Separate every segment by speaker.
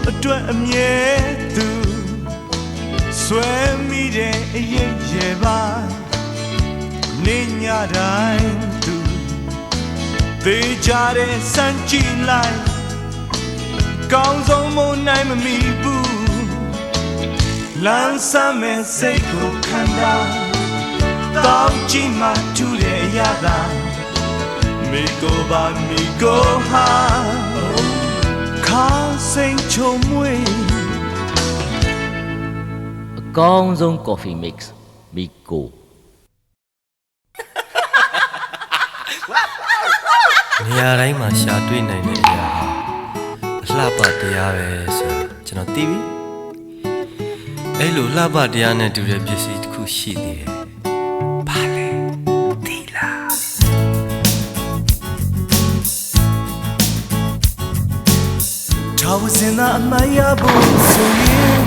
Speaker 1: အတွက်အမြဲသူဆွဲမိတဲ့အရေးရဲ့ပါနေညတိုင်းသူသေချာတဲ့စမ်းကြည့်လိုက်ကောင်းဆုံးမနိုင်မမီဘူးလမ်းစမ်းမဲ့စိတ်ကိုခံတာတောင်းကြည့်မှထူတဲ့အရာသာမိကိုပါမိကိုဟာခါစိန်ချုံမွေ
Speaker 2: အကောင်းဆုံး coffee mix မီကို
Speaker 3: နေရာတိုင်းမှာရှာတွေ့နိုင်တဲ့အရာအလှပတရားပဲဆိုတာကျွန်တော်သိပြီအဲ့လိုလှပတရားနဲ့တူတဲ့ပစ္စည်းတစ်ခုရှိသေးတယ်ဘာလဲသိလား
Speaker 1: ထာဝစင်သာအမရဖို့ဆိုရင်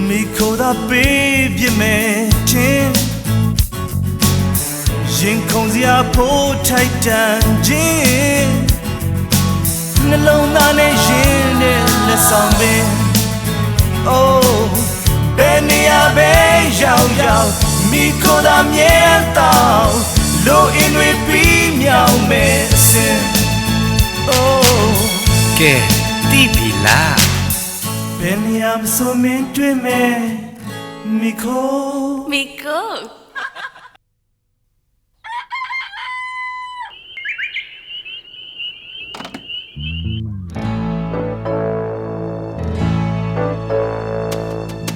Speaker 1: မိခိုးသာပေးပြမယ်ချင်းရင်ခုန်စရာဖို့ထိုက်တန်ခြင်းနှလုံးသားနဲ့ရင်နဲ့လက်ဆောင်ပင် Oh ဘယ်နေရာပဲရောက်ရောက်မိခိုးသာမြဲတော့လိုအင်းတွေပြီးမြောက်မယ်အစင် Oh
Speaker 3: ကဲသိပြီလား
Speaker 1: ဘယ်နေရာမဆိုမင်းတွေ့မယ်မိခိုး
Speaker 4: Miko.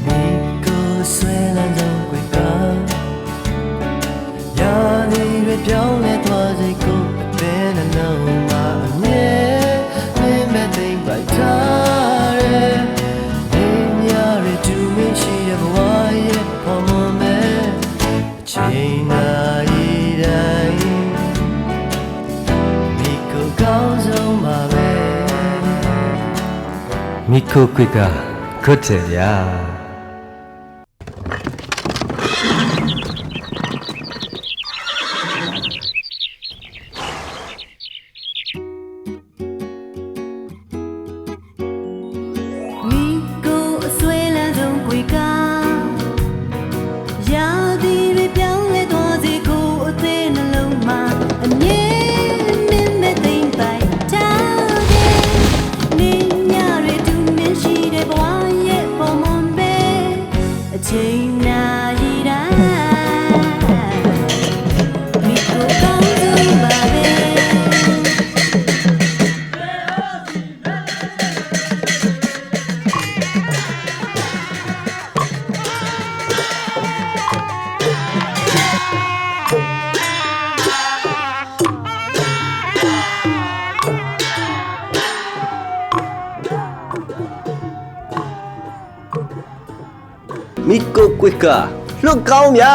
Speaker 5: Miko suena trong quê ca Ya đi vềပြောင်းလဲသွားစိတ်ကိုဘယ်နှလုံးမှာအမြဲမင်းမဲ့သိမ့်ပိုက်ထားတယ်ဒီညရတူမင်းရှိတဲ့ဘဝရဲ့ပေါ်မမဲ့အချိန်နာရီတိုင်း Miko ကောင်းဆုံးပါပဲ
Speaker 3: Miko ကွေကခုတ်တယ်ဗျာ
Speaker 4: Miko အဆွဲလန်းဆုံးကွေကရာသီတွေပြောင်းလဲသွားစေကိုအသေးနှလုံးမှာအမြဲမင်းမဲ့သိမ့်ပိုက်ထားတယ်နေညတွေတူမင်းရှိတဲ့ဘဝရဲ့ပေါ်မွန်ပဲအချိန်နာရီတိုင်း Miko ကောင်းဆုံးပါပဲ
Speaker 5: Miko ကွေကလွတ်ကောင်းဗျာ